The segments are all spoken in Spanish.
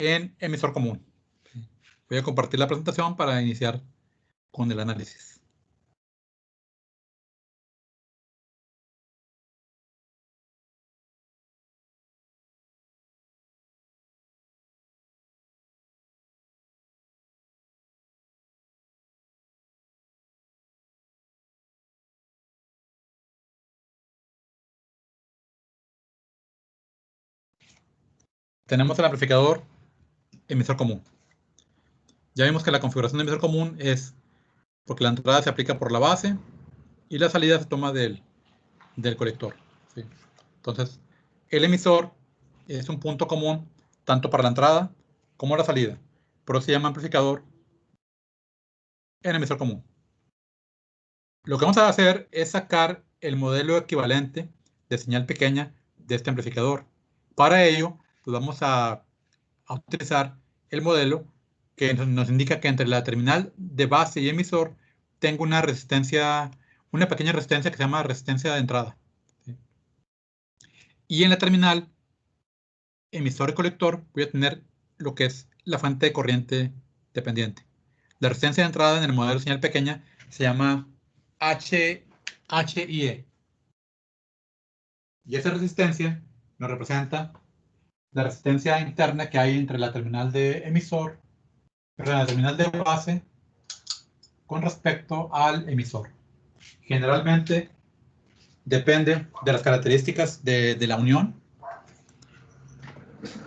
en emisor común. Voy a compartir la presentación para iniciar con el análisis. Tenemos el amplificador emisor común. Ya vimos que la configuración de emisor común es porque la entrada se aplica por la base y la salida se toma del colector. ¿Sí? Entonces, el emisor es un punto común tanto para la entrada como la salida. Por eso se llama amplificador en emisor común. Lo que vamos a hacer es sacar el modelo equivalente de señal pequeña de este amplificador. Para ello, pues vamos a utilizar el modelo que nos indica que entre la terminal de base y emisor tengo una resistencia, una pequeña resistencia que se llama resistencia de entrada. ¿Sí? Y en la terminal emisor y colector voy a tener lo que es la fuente de corriente dependiente. La resistencia de entrada en el modelo de señal pequeña se llama HIE. Y esa resistencia nos representa la resistencia interna que hay entre la terminal de emisor, perdón, la terminal de base con respecto al emisor. Generalmente depende de las características de la unión,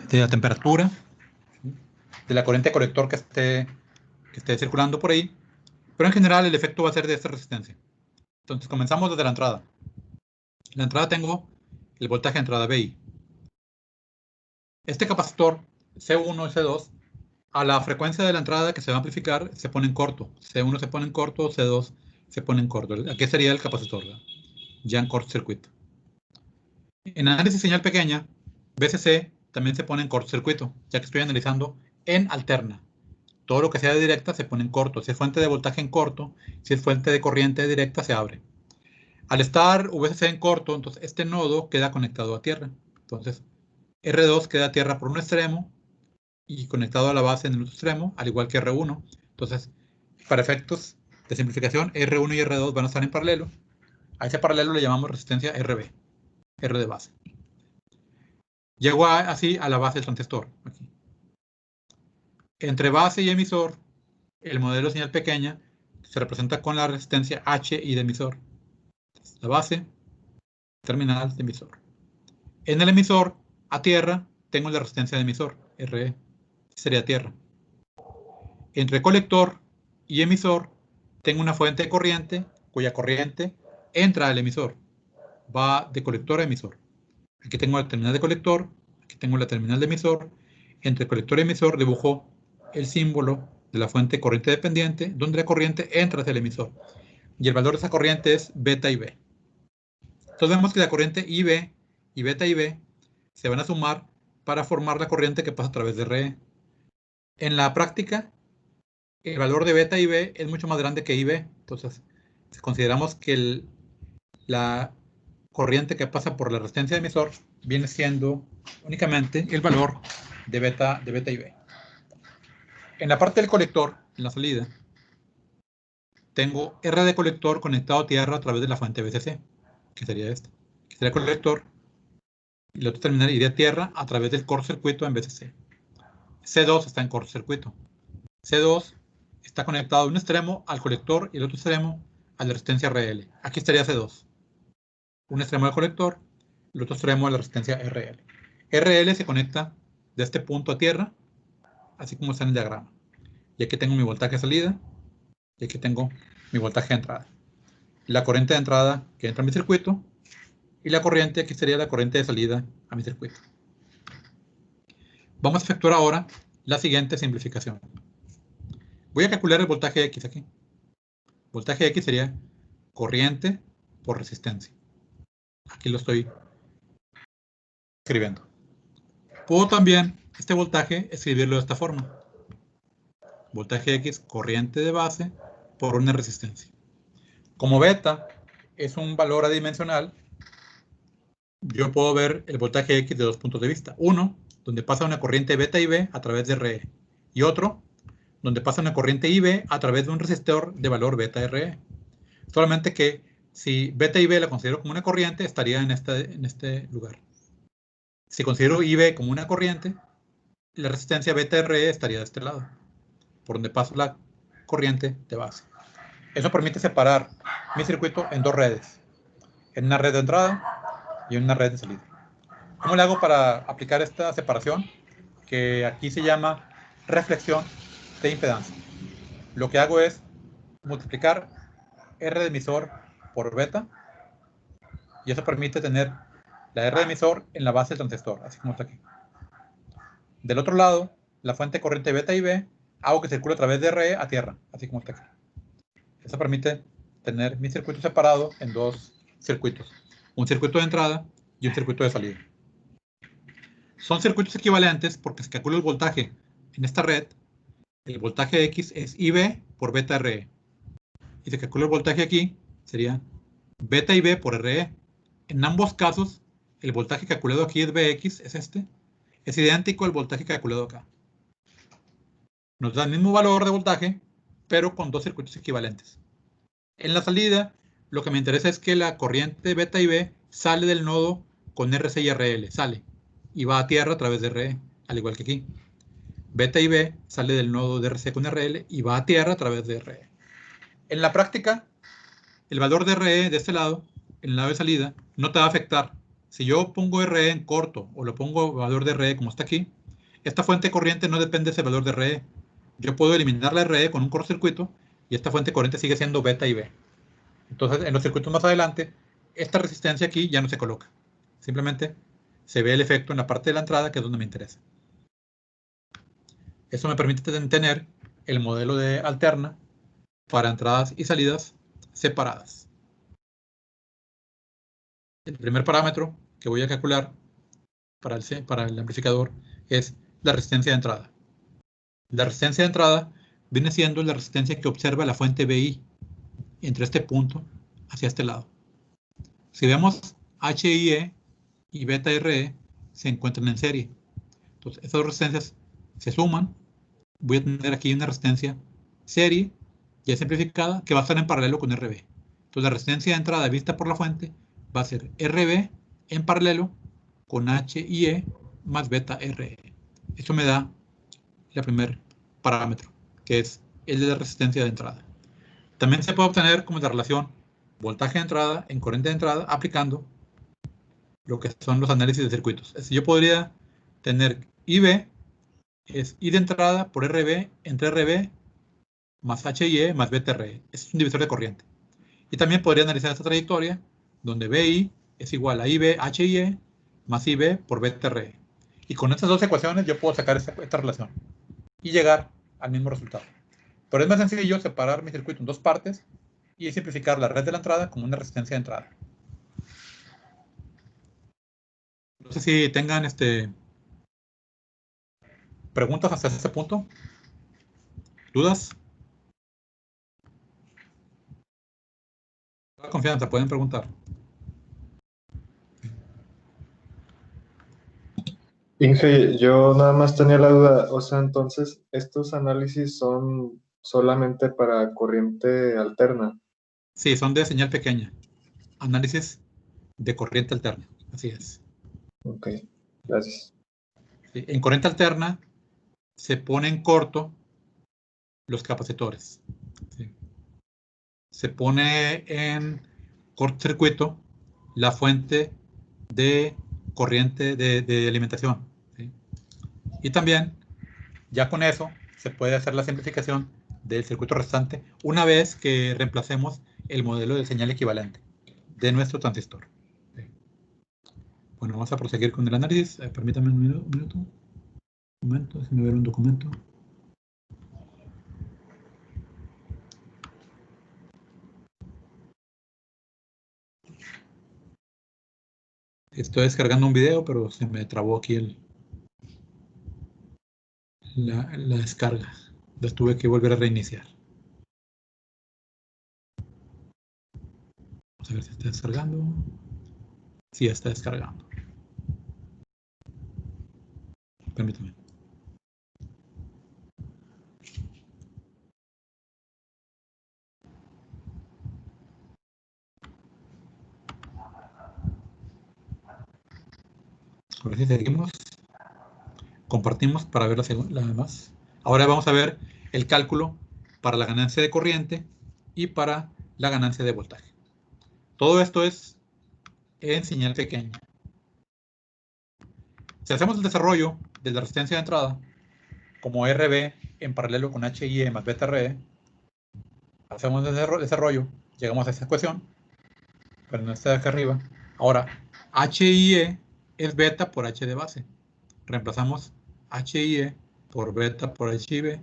de la temperatura, de la corriente colector que esté circulando por ahí, pero en general el efecto va a ser de esta resistencia. Entonces comenzamos desde la entrada. En la entrada tengo el voltaje de entrada VI. Este capacitor C1 y C2, a la frecuencia de la entrada que se va a amplificar, se pone en corto. C1 se pone en corto, C2 se pone en corto. Aquí sería el capacitor, ¿verdad? Ya en cortocircuito. En análisis señal pequeña, VCC también se pone en cortocircuito, ya que estoy analizando en alterna. Todo lo que sea de directa se pone en corto. Si es fuente de voltaje en corto, si es fuente de corriente directa, se abre. Al estar VCC en corto, entonces este nodo queda conectado a tierra. Entonces, R2 queda a tierra por un extremo y conectado a la base en el otro extremo, al igual que R1. Entonces, para efectos de simplificación, R1 y R2 van a estar en paralelo. A ese paralelo le llamamos resistencia RB, R de base. Llego así a la base del transistor. Aquí. Entre base y emisor, el modelo de señal pequeña se representa con la resistencia H y de emisor. La base, terminal de emisor. En el emisor, a tierra, tengo la resistencia de emisor, RE, sería tierra. Entre colector y emisor, tengo una fuente de corriente, cuya corriente entra al emisor. Va de colector a emisor. Aquí tengo la terminal de colector, aquí tengo la terminal de emisor. Entre colector y emisor dibujo el símbolo de la fuente de corriente dependiente, donde la corriente entra hacia el emisor. Y el valor de esa corriente es beta y B. Entonces vemos que la corriente IB y beta y B se van a sumar para formar la corriente que pasa a través de RE. En la práctica, el valor de beta y B es mucho más grande que IB. Entonces, si consideramos que la corriente que pasa por la resistencia de emisor viene siendo únicamente el valor de beta y B. En la parte del colector, en la salida, tengo R de colector conectado a tierra a través de la fuente VCC, que sería este. Que sería el colector, y el otro terminal iría a tierra a través del cortocircuito en VCC. C2 está en cortocircuito. C2 está conectado de un extremo al colector y el otro extremo a la resistencia RL. Aquí estaría C2. Un extremo al colector, el otro extremo a la resistencia RL. RL se conecta de este punto a tierra, así como está en el diagrama. Y aquí tengo mi voltaje de salida, y aquí tengo mi voltaje de entrada. La corriente de entrada que entra a mi circuito, y la corriente, aquí sería la corriente de salida a mi circuito. Vamos a efectuar ahora la siguiente simplificación. Voy a calcular el voltaje X aquí. Voltaje X sería corriente por resistencia. Aquí lo estoy escribiendo. Puedo también este voltaje escribirlo de esta forma. Voltaje X, corriente de base por una resistencia. Como beta es un valor adimensional, yo puedo ver el voltaje X de dos puntos de vista. Uno, donde pasa una corriente beta IB a través de RE. Y otro, donde pasa una corriente IB a través de un resistor de valor beta RE. Solamente que si beta IB la considero como una corriente, estaría en este lugar. Si considero IB como una corriente, la resistencia beta RE estaría de este lado, por donde pasa la corriente de base. Eso permite separar mi circuito en dos redes, en una red de entrada y en una red de salida. ¿Cómo le hago para aplicar esta separación? Que aquí se llama reflexión de impedancia. Lo que hago es multiplicar R de emisor por beta, y eso permite tener la R de emisor en la base del transistor, así como está aquí. Del otro lado, la fuente de corriente beta y B, hago que circule a través de RE a tierra, así como está aquí. Eso permite tener mi circuito separado en dos circuitos, un circuito de entrada y un circuito de salida. Son circuitos equivalentes porque se calcula el voltaje en esta red. El voltaje X es IB por beta RE. Y se calcula el voltaje aquí, sería beta IB por RE. En ambos casos, el voltaje calculado aquí es Bx, es este. Es idéntico al voltaje calculado acá. Nos da el mismo valor de voltaje, pero con dos circuitos equivalentes. En la salida, lo que me interesa es que la corriente beta IB sale del nodo con RC y RL, sale, y va a tierra a través de RE, al igual que aquí. Beta IB sale del nodo de RC con RL y va a tierra a través de RE. En la práctica, el valor de RE de este lado, en el lado de salida, no te va a afectar. Si yo pongo RE en corto o lo pongo valor de RE como está aquí, esta fuente de corriente no depende de ese valor de RE. Yo puedo eliminar la RE con un cortocircuito y esta fuente de corriente sigue siendo beta IB. Entonces, en los circuitos más adelante, esta resistencia aquí ya no se coloca. Simplemente se ve el efecto en la parte de la entrada, que es donde me interesa. Eso me permite tener el modelo de alterna para entradas y salidas separadas. El primer parámetro que voy a calcular para el amplificador es la resistencia de entrada. La resistencia de entrada viene siendo la resistencia que observa la fuente BI entre este punto hacia este lado. Si vemos HIE y beta RE se encuentran en serie. Entonces, esas dos resistencias se suman. Voy a tener aquí una resistencia serie ya simplificada que va a estar en paralelo con RB. Entonces, la resistencia de entrada vista por la fuente va a ser RB en paralelo con HIE más beta RE. Eso me da el primer parámetro, que es el de la resistencia de entrada. También se puede obtener como la relación voltaje de entrada en corriente de entrada aplicando lo que son los análisis de circuitos. Es decir, yo podría tener IB es I de entrada por RB entre RB más HIE más BTRE. Es un divisor de corriente. Y también podría analizar esta trayectoria donde BI es igual a IB HIE más IB por BTRE. Y con estas dos ecuaciones yo puedo sacar esta relación y llegar al mismo resultado. Pero es más sencillo separar mi circuito en dos partes y simplificar la red de la entrada como una resistencia de entrada. No sé si tengan preguntas hasta este punto. ¿Dudas? Con confianza, pueden preguntar. Inge, yo nada más tenía la duda, o sea, entonces, ¿estos análisis son solamente para corriente alterna? Sí, son de señal pequeña. Análisis de corriente alterna. Así es. Ok, gracias. Sí, en corriente alterna se pone en corto los capacitores. Sí. Se pone en cortocircuito la fuente de corriente de alimentación. ¿Sí? Y también, ya con eso, se puede hacer la simplificación del circuito restante una vez que reemplacemos el modelo de señal equivalente de nuestro transistor. ¿Sí? Bueno, vamos a proseguir con el análisis. Permítame un minuto. Un momento, déjeme ver un documento. Estoy descargando un video, pero se me trabó aquí la descarga. Entonces tuve que volver a reiniciar. Vamos a ver si está descargando. Sí, está descargando. Permítame. Ahora sí seguimos. Compartimos para ver la demás. Ahora vamos a ver el cálculo para la ganancia de corriente y para la ganancia de voltaje. Todo esto es en señal pequeña. Si hacemos el desarrollo de la resistencia de entrada como RB en paralelo con HIE más beta RE, hacemos el desarrollo, llegamos a esta ecuación, pero no está de acá arriba. Ahora, HIE es beta por H de base. Reemplazamos HIE por beta por HIB,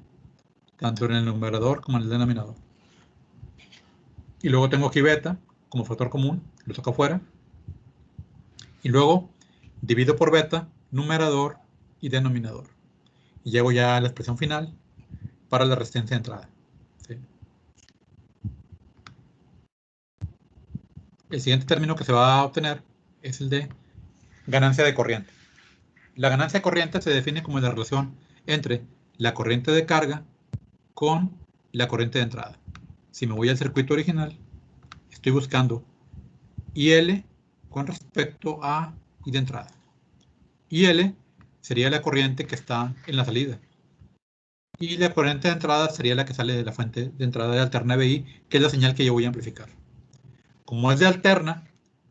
tanto en el numerador como en el denominador. Y luego tengo aquí beta como factor común, lo saco afuera. Y luego divido por beta, numerador y denominador. Y llego ya a la expresión final para la resistencia de entrada. ¿Sí? El siguiente término que se va a obtener es el de ganancia de corriente. La ganancia de corriente se define como la relación entre la corriente de carga con la corriente de entrada. Si me voy al circuito original, estoy buscando IL con respecto a I de entrada. IL sería la corriente que está en la salida. Y la corriente de entrada sería la que sale de la fuente de entrada de alterna BI, que es la señal que yo voy a amplificar. Como es de alterna,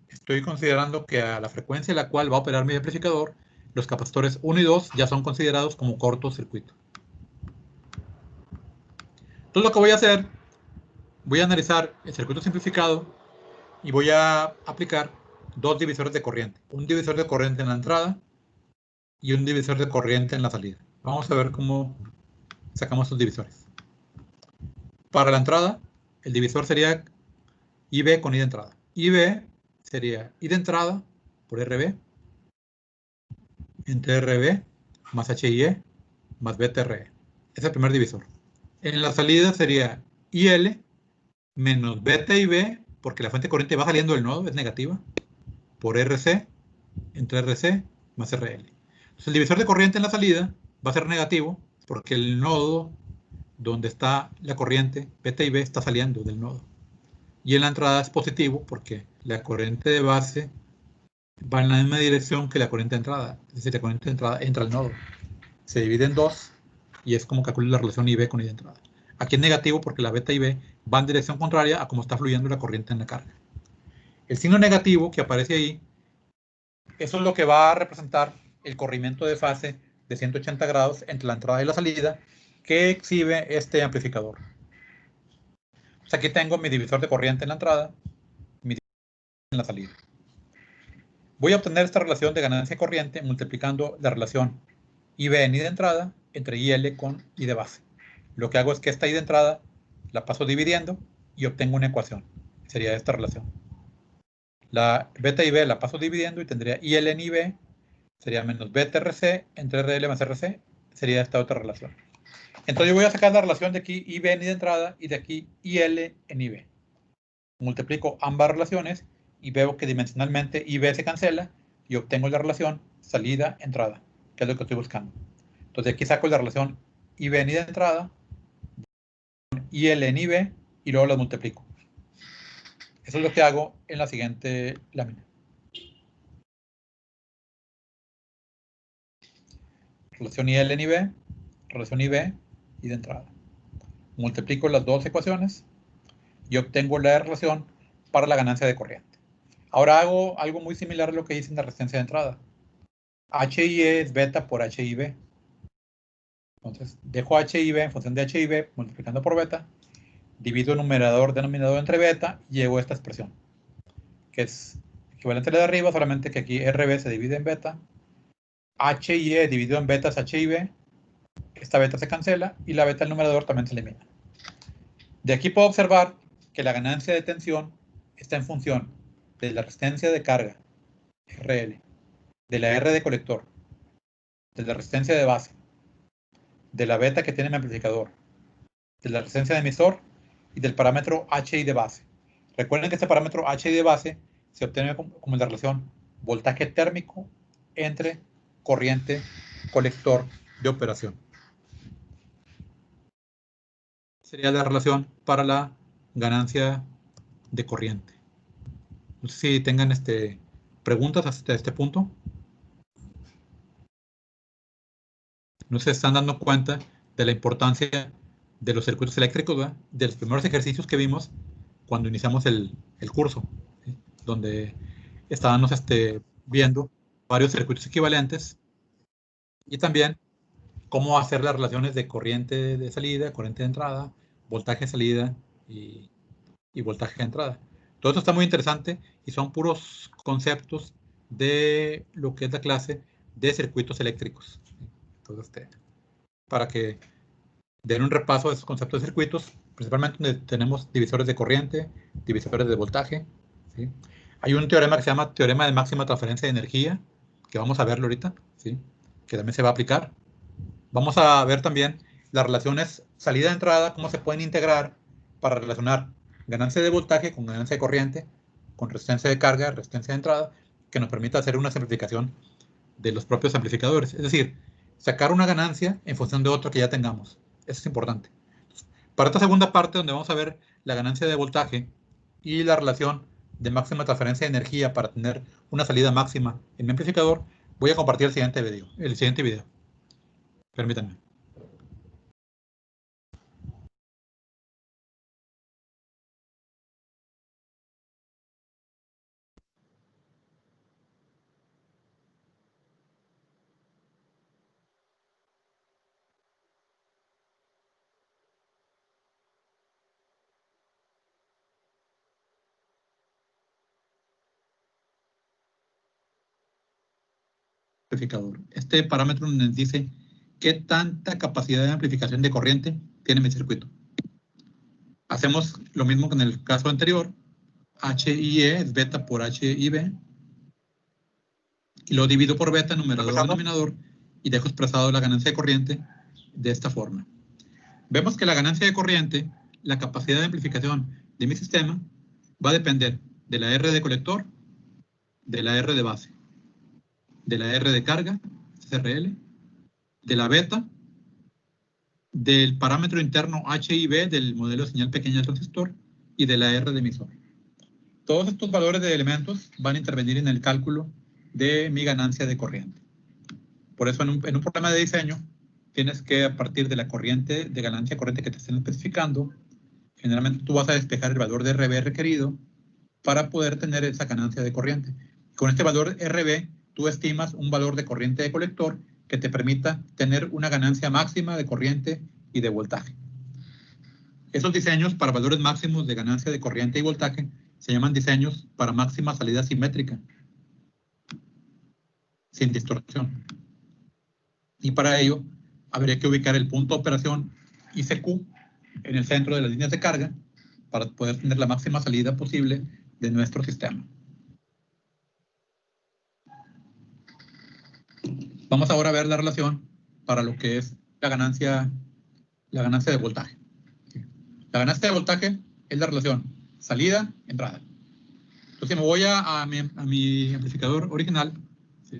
estoy considerando que a la frecuencia a la cual va a operar mi amplificador, los capacitores 1 y 2 ya son considerados como cortocircuito. Entonces lo que voy a hacer, voy a analizar el circuito simplificado y voy a aplicar dos divisores de corriente. Un divisor de corriente en la entrada y un divisor de corriente en la salida. Vamos a ver cómo sacamos estos divisores. Para la entrada, el divisor sería IB con I de entrada. IB sería I de entrada por RB entre RB más HIE más beta RE. Es el primer divisor. En la salida sería IL menos beta IB, porque la fuente de corriente va saliendo del nodo, es negativa, por RC entre RC más RL. Entonces el divisor de corriente en la salida va a ser negativo, porque el nodo donde está la corriente, beta IB, está saliendo del nodo. Y en la entrada es positivo, porque la corriente de base va en la misma dirección que la corriente de entrada. Es decir, la corriente de entrada entra al nodo. Se divide en dos y es como calculo la relación IB con I de entrada. Aquí es negativo porque la beta IB va en dirección contraria a cómo está fluyendo la corriente en la carga. El signo negativo que aparece ahí, eso es lo que va a representar el corrimiento de fase de 180 grados entre la entrada y la salida que exhibe este amplificador. Pues aquí tengo mi divisor de corriente en la entrada, mi divisor en la salida. Voy a obtener esta relación de ganancia corriente multiplicando la relación IB en I de entrada entre IL con I de base. Lo que hago es que esta I de entrada la paso dividiendo y obtengo una ecuación. Sería esta relación. La beta IB la paso dividiendo y tendría IL en IB, sería menos beta RC entre RL más RC, sería esta otra relación. Entonces yo voy a sacar la relación de aquí IB en I de entrada y de aquí IL en IB. Multiplico ambas relaciones y veo que dimensionalmente IB se cancela y obtengo la relación salida-entrada, que es lo que estoy buscando. Entonces aquí saco la relación IB en I de entrada, IL en IB y luego las multiplico. Eso es lo que hago en la siguiente lámina. Relación IL en IB, relación IB y de entrada. Multiplico las dos ecuaciones y obtengo la relación para la ganancia de corriente. Ahora hago algo muy similar a lo que hice en la resistencia de entrada. HIE es beta por HIB. Entonces, dejo HIB en función de HIB multiplicando por beta, divido numerador, denominador entre beta y llego a esta expresión, que es equivalente a la de arriba, solamente que aquí RB se divide en beta, HIE dividido en beta es HIB, esta beta se cancela y la beta del numerador también se elimina. De aquí puedo observar que la ganancia de tensión está en función de la resistencia de carga, RL, de la R de colector, de la resistencia de base, de la beta que tiene mi amplificador, de la resistencia de emisor y del parámetro HI de base. Recuerden que este parámetro HI de base se obtiene como la relación voltaje térmico entre corriente colector de operación. Sería la relación para la ganancia de corriente. No sé si tengan preguntas hasta este punto. No se están dando cuenta de la importancia de los circuitos eléctricos, ¿verdad? De los primeros ejercicios que vimos cuando iniciamos el curso, ¿sí? Donde estábamos viendo varios circuitos equivalentes y también cómo hacer las relaciones de corriente de salida, corriente de entrada, voltaje de salida y voltaje de entrada. Todo esto está muy interesante y son puros conceptos de lo que es la clase de circuitos eléctricos. Entonces, para que den un repaso de esos conceptos de circuitos, principalmente donde tenemos divisores de corriente, divisores de voltaje, ¿sí? Hay un teorema que se llama teorema de máxima transferencia de energía, que vamos a verlo ahorita, ¿sí? Que también se va a aplicar. Vamos a ver también las relaciones salida-entrada, cómo se pueden integrar para relacionar ganancia de voltaje con ganancia de corriente, con resistencia de carga, resistencia de entrada, que nos permita hacer una simplificación de los propios amplificadores. Es decir, sacar una ganancia en función de otra que ya tengamos. Eso es importante. Para esta segunda parte, donde vamos a ver la ganancia de voltaje y la relación de máxima transferencia de energía para tener una salida máxima en mi amplificador, voy a compartir el siguiente video. Permítanme. Amplificador. Este parámetro nos dice qué tanta capacidad de amplificación de corriente tiene mi circuito. Hacemos lo mismo que en el caso anterior. HIE es beta por HIB. Y lo divido por beta, numerador, denominador, y dejo expresado la ganancia de corriente de esta forma. Vemos que la ganancia de corriente, la capacidad de amplificación de mi sistema, va a depender de la R de colector, de la R de base, de la R de carga, CRL, de la beta, del parámetro interno HIB del modelo de señal pequeña del transistor y de la R de emisor. Todos estos valores de elementos van a intervenir en el cálculo de mi ganancia de corriente. Por eso en un problema de diseño tienes que, a partir de la corriente, de ganancia de corriente que te estén especificando, generalmente tú vas a despejar el valor de RB requerido para poder tener esa ganancia de corriente. Con este valor RB, tú estimas un valor de corriente de colector que te permita tener una ganancia máxima de corriente y de voltaje. Esos diseños para valores máximos de ganancia de corriente y voltaje se llaman diseños para máxima salida simétrica, sin distorsión. Y para ello, habría que ubicar el punto de operación ICQ en el centro de las líneas de carga para poder tener la máxima salida posible de nuestro sistema. Vamos ahora a ver la relación para lo que es la ganancia de voltaje. La ganancia de voltaje es la relación salida-entrada. Entonces me voy a mi amplificador original. ¿Sí?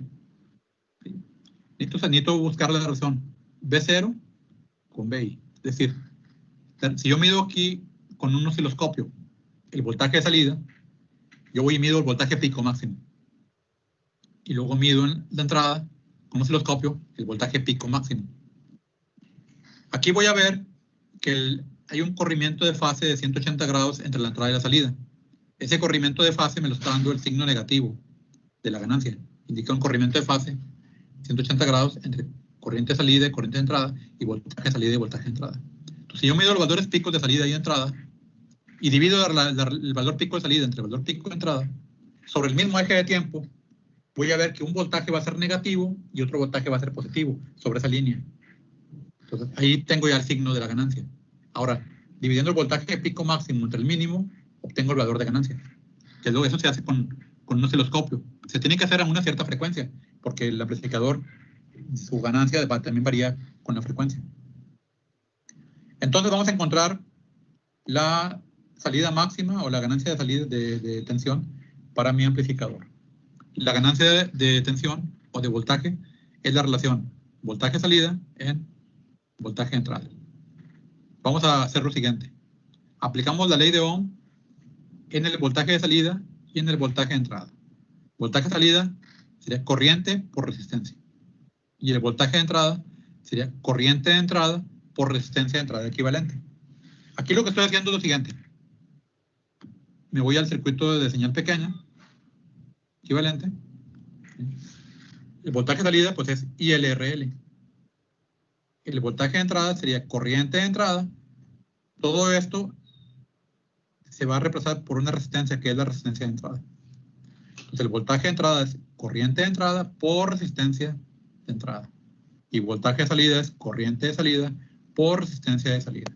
Necesito buscar la relación B0 con BI. Es decir, si yo mido aquí con un osciloscopio el voltaje de salida, yo voy y mido el voltaje pico máximo. Y luego mido en la entrada con un osciloscopio el voltaje pico máximo. Aquí voy a ver que hay un corrimiento de fase de 180 grados entre la entrada y la salida. Ese corrimiento de fase me lo está dando el signo negativo de la ganancia. Indica un corrimiento de fase 180 grados entre corriente de salida y corriente de entrada y voltaje de salida y voltaje de entrada. Entonces, si yo mido los valores picos de salida y de entrada y divido el valor pico de salida entre el valor pico de entrada sobre el mismo eje de tiempo, voy a ver que un voltaje va a ser negativo y otro voltaje va a ser positivo sobre esa línea. Entonces, ahí tengo ya el signo de la ganancia. Ahora, dividiendo el voltaje pico máximo entre el mínimo, obtengo el valor de ganancia. Que luego eso se hace con un osciloscopio. Se tiene que hacer a una cierta frecuencia, porque el amplificador, su ganancia también varía con la frecuencia. Entonces vamos a encontrar la salida máxima o la ganancia de salida de tensión para mi amplificador. la ganancia de tensión o de voltaje es la relación voltaje salida en voltaje entrada. Vamos a hacer lo siguiente. Aplicamos la ley de Ohm en el voltaje de salida y en el voltaje de entrada. Voltaje de salida sería corriente por resistencia. Y el voltaje de entrada sería corriente de entrada por resistencia de entrada equivalente. Aquí lo que estoy haciendo es lo siguiente. Me voy al circuito de señal pequeña, equivalente. El voltaje de salida pues es ILRL. El voltaje de entrada sería corriente de entrada. Todo esto se va a reemplazar por una resistencia que es la resistencia de entrada. Entonces el voltaje de entrada es corriente de entrada por resistencia de entrada. Y voltaje de salida es corriente de salida por resistencia de salida.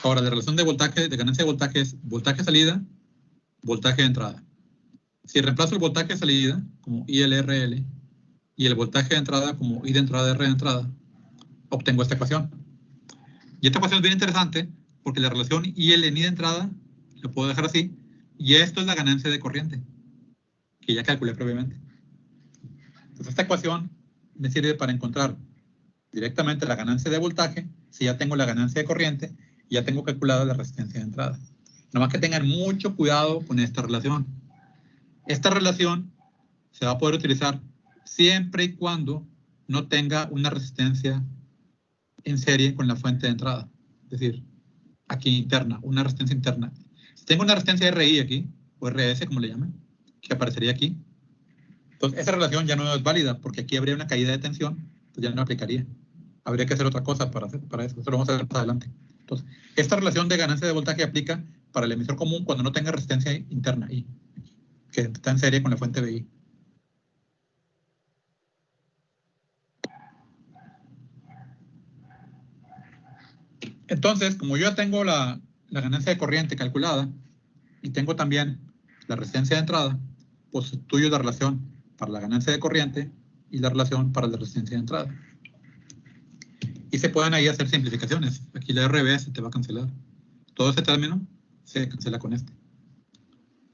Ahora, la relación de voltaje, de ganancia de voltaje es voltaje de salida, voltaje de entrada. Si reemplazo el voltaje de salida como ILRL y el voltaje de entrada como I de entrada R de entrada, obtengo esta ecuación. Y esta ecuación es bien interesante porque la relación IL en I de entrada lo puedo dejar así, y esto es la ganancia de corriente que ya calculé previamente. Entonces esta ecuación me sirve para encontrar directamente la ganancia de voltaje si ya tengo la ganancia de corriente y ya tengo calculada la resistencia de entrada. Nomás que tengan mucho cuidado con esta relación. Esta relación se va a poder utilizar siempre y cuando no tenga una resistencia en serie con la fuente de entrada. Es decir, aquí interna, una resistencia interna. Si tengo una resistencia RI aquí, o RS como le llaman, que aparecería aquí, entonces esa relación ya no es válida porque aquí habría una caída de tensión, pues ya no aplicaría. Habría que hacer otra cosa para eso. Eso lo vamos a ver más adelante. Entonces, esta relación de ganancia de voltaje aplica para el emisor común cuando no tenga resistencia interna I, que está en serie con la fuente de I. Entonces, como yo ya tengo la ganancia de corriente calculada y tengo también la resistencia de entrada, pues sustituyo la relación para la ganancia de corriente y la relación para la resistencia de entrada. Y se pueden ahí hacer simplificaciones. Aquí la RB se te va a cancelar. Todo ese término se cancela con este.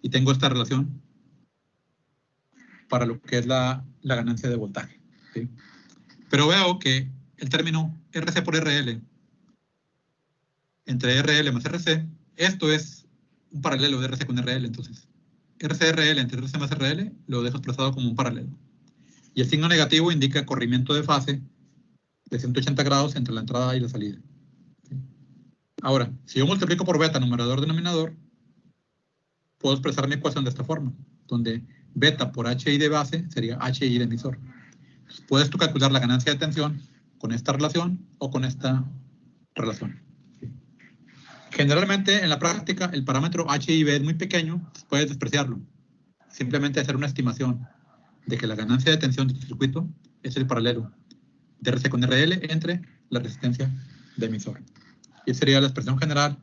Y tengo esta relación para lo que es la ganancia de voltaje. ¿Sí? Pero veo que el término RC por RL entre RL más RC, esto es un paralelo de RC con RL. Entonces, RC-RL entre RC más RL lo dejo expresado como un paralelo. Y el signo negativo indica corrimiento de fase de 180 grados entre la entrada y la salida. ¿Sí? Ahora, si yo multiplico por beta numerador-denominador, puedo expresar mi ecuación de esta forma, donde beta por HI de base sería HI de emisor. Entonces, puedes tú calcular la ganancia de tensión con esta relación o con esta relación. ¿Sí? Generalmente, en la práctica, el parámetro HIB es muy pequeño, puedes despreciarlo. Simplemente hacer una estimación de que la ganancia de tensión del circuito es el paralelo de RC con RL entre la resistencia de emisor. Y sería la expresión general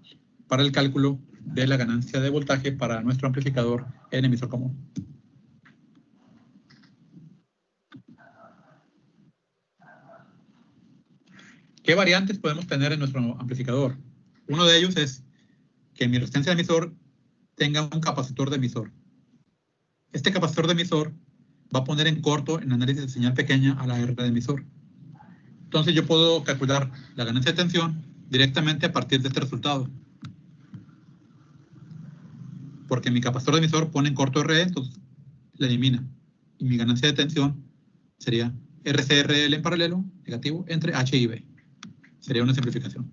para el cálculo de la ganancia de voltaje para nuestro amplificador en emisor común. ¿Qué variantes podemos tener en nuestro amplificador? Uno de ellos es que mi resistencia de emisor tenga un capacitor de emisor. Este capacitor de emisor va a poner en corto en análisis de señal pequeña a la R de emisor. Entonces yo puedo calcular la ganancia de tensión directamente a partir de este resultado. Porque mi capacitor de emisor pone en corto RE, entonces la elimina. Y mi ganancia de tensión sería RCRL en paralelo, negativo, entre H y B. Sería una simplificación.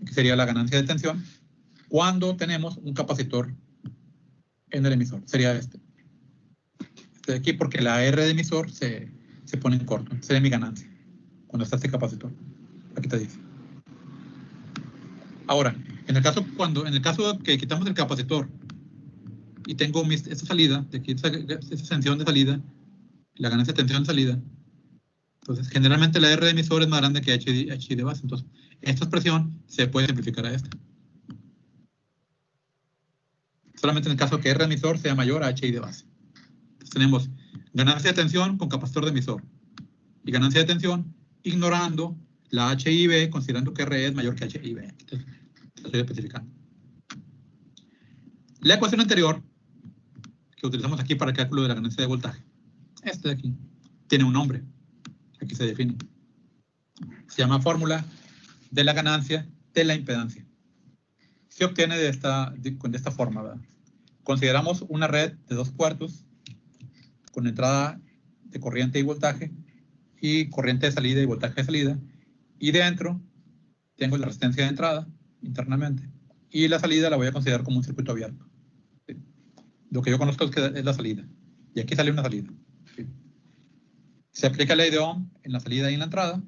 Que sería la ganancia de tensión cuando tenemos un capacitor en el emisor. Sería este. Este de aquí, porque la R de emisor se pone en corto. Sería mi ganancia cuando está este capacitor. Aquí te dice. Ahora, en el caso que quitamos el capacitor y tengo esta salida, de aquí, esta tensión de salida, la ganancia de tensión de salida, entonces generalmente la R de emisor es más grande que H de base. Entonces, esta expresión se puede simplificar a esta. Solamente en el caso que R de emisor sea mayor a H de base. Entonces tenemos ganancia de tensión con capacitor de emisor y ganancia de tensión ignorando la HIB, considerando que R es mayor que HIB. Entonces, lo estoy especificando. La ecuación anterior, que utilizamos aquí para el cálculo de la ganancia de voltaje, este de aquí, tiene un nombre. Aquí se define. Se llama fórmula de la ganancia de la impedancia. Se obtiene de esta forma, ¿verdad? Consideramos una red de 2 puertos con entrada de corriente y voltaje y corriente de salida y voltaje de salida. Y dentro tengo la resistencia de entrada internamente y la salida la voy a considerar como un circuito abierto. ¿Sí? Lo que yo conozco es la salida. Y aquí sale una salida. ¿Sí? Se aplica la ley de Ohm en la salida y en la entrada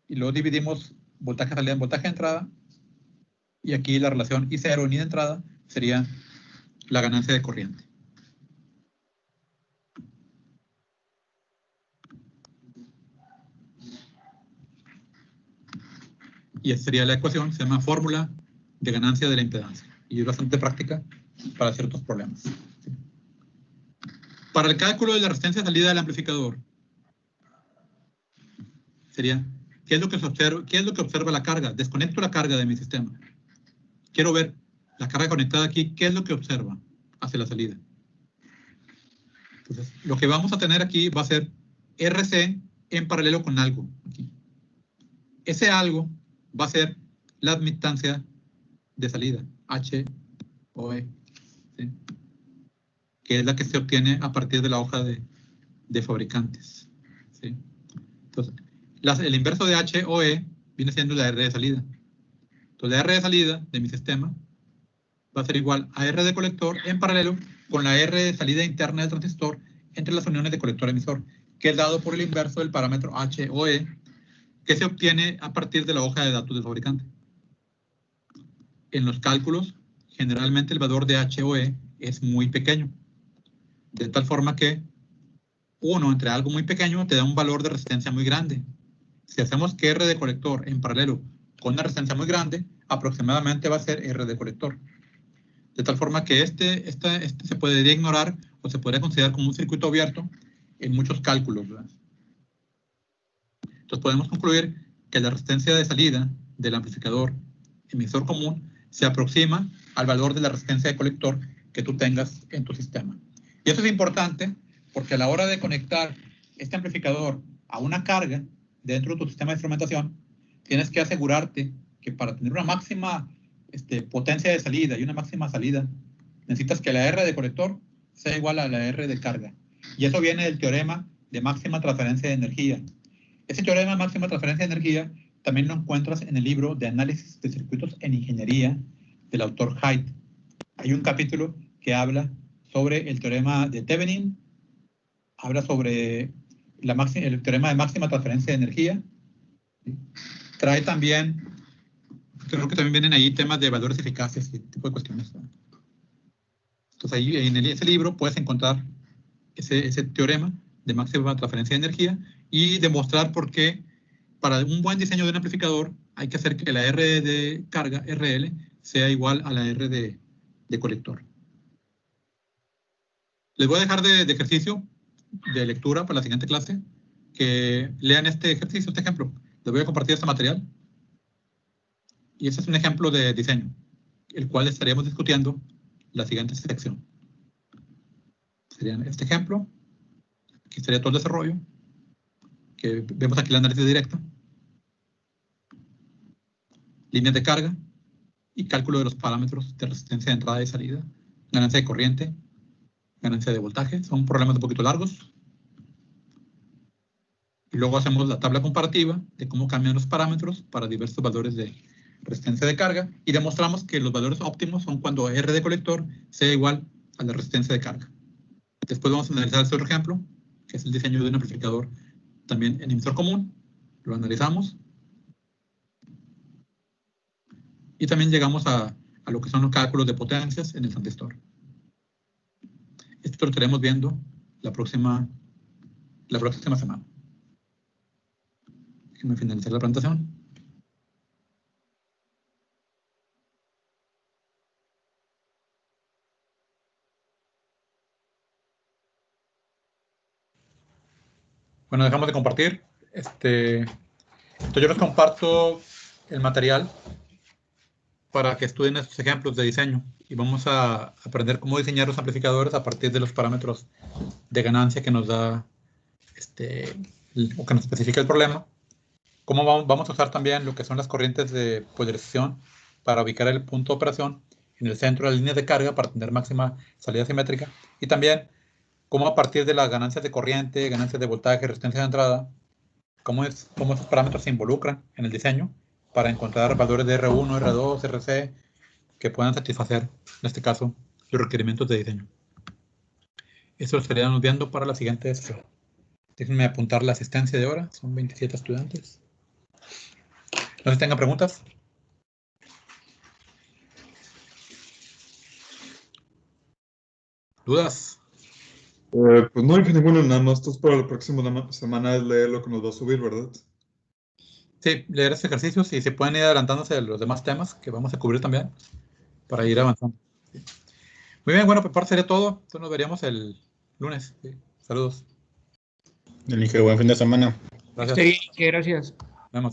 y luego dividimos voltaje de salida en voltaje de entrada y aquí la relación I0 en I de entrada sería la ganancia de corriente. Y esta sería la ecuación, se llama fórmula de ganancia de la impedancia. Y es bastante práctica para ciertos problemas. Para el cálculo de la resistencia de salida del amplificador, sería, ¿qué es lo que observa la carga? Desconecto la carga de mi sistema. Quiero ver la carga conectada aquí, ¿qué es lo que observa hacia la salida? Entonces, lo que vamos a tener aquí va a ser RC en paralelo con algo. Aquí. Ese algo va a ser la admitancia de salida, HOE, ¿sí? Que es la que se obtiene a partir de la hoja de fabricantes. ¿Sí? Entonces, el inverso de HOE viene siendo la R de salida. Entonces, la R de salida de mi sistema va a ser igual a R de colector en paralelo con la R de salida interna del transistor entre las uniones de colector-emisor, que es dado por el inverso del parámetro HOE, que se obtiene a partir de la hoja de datos del fabricante. En los cálculos, generalmente el valor de HOE es muy pequeño, de tal forma que 1 entre algo muy pequeño te da un valor de resistencia muy grande. Si hacemos que R de colector en paralelo con una resistencia muy grande, aproximadamente va a ser R de colector. De tal forma que este se podría ignorar o se podría considerar como un circuito abierto en muchos cálculos, ¿verdad? Entonces podemos concluir que la resistencia de salida del amplificador emisor común se aproxima al valor de la resistencia de colector que tú tengas en tu sistema. Y eso es importante porque a la hora de conectar este amplificador a una carga dentro de tu sistema de instrumentación, tienes que asegurarte que para tener una máxima potencia de salida y una máxima salida, necesitas que la R de colector sea igual a la R de carga. Y eso viene del teorema de máxima transferencia de energía. Ese teorema de máxima transferencia de energía también lo encuentras en el libro de análisis de circuitos en ingeniería del autor Haidt. Hay un capítulo que habla sobre el teorema de Thevenin, habla sobre el teorema de máxima transferencia de energía. ¿Sí? Trae también, creo que también vienen ahí temas de valores eficaces y ese tipo de cuestiones. Entonces ahí en ese libro puedes encontrar ese teorema de máxima transferencia de energía y demostrar por qué para un buen diseño de un amplificador hay que hacer que la R de carga, RL, sea igual a la R de colector. Les voy a dejar de ejercicio, de lectura para la siguiente clase, que lean este ejercicio, este ejemplo. Les voy a compartir este material. Y ese es un ejemplo de diseño, el cual estaríamos discutiendo la siguiente sección. Sería este ejemplo. Aquí estaría todo el desarrollo, que vemos aquí el análisis directo. Líneas de carga y cálculo de los parámetros de resistencia de entrada y salida, ganancia de corriente, ganancia de voltaje. Son problemas un poquito largos. Y luego hacemos la tabla comparativa de cómo cambian los parámetros para diversos valores de resistencia de carga y demostramos que los valores óptimos son cuando R de colector sea igual a la resistencia de carga. Después vamos a analizar este otro ejemplo, que es el diseño de un amplificador también en emisor común. Lo analizamos. Y también llegamos a lo que son los cálculos de potencias en el transistor. Esto lo estaremos viendo la próxima semana. Déjenme finalizar la presentación. Bueno, dejamos de compartir. Estoy Entonces yo les comparto el material para que estudien estos ejemplos de diseño y vamos a aprender cómo diseñar los amplificadores a partir de los parámetros de ganancia que nos da o que nos especifica el problema. Cómo vamos a usar también lo que son las corrientes de polarización para ubicar el punto de operación en el centro de la línea de carga para tener máxima salida simétrica, y también cómo a partir de las ganancias de corriente, ganancias de voltaje, resistencia de entrada, cómo esos parámetros se involucran en el diseño para encontrar valores de R1, R2, RC que puedan satisfacer, en este caso, los requerimientos de diseño. Eso lo estaríamos viendo para la siguiente sesión. Déjenme apuntar la asistencia de hora, son 27 estudiantes. No sé si tengan preguntas. ¿Dudas? Pues no hay ninguna, nada más. Esto es para la próxima semana, es leer lo que nos va a subir, ¿verdad? Sí, leer estos ejercicios y se pueden ir adelantándose de los demás temas que vamos a cubrir también para ir avanzando. Sí. Muy bien, bueno, por parte sería todo. Entonces nos veríamos el lunes. Sí. Saludos. Elige, buen fin de semana. Gracias. Sí, gracias. Nos vemos.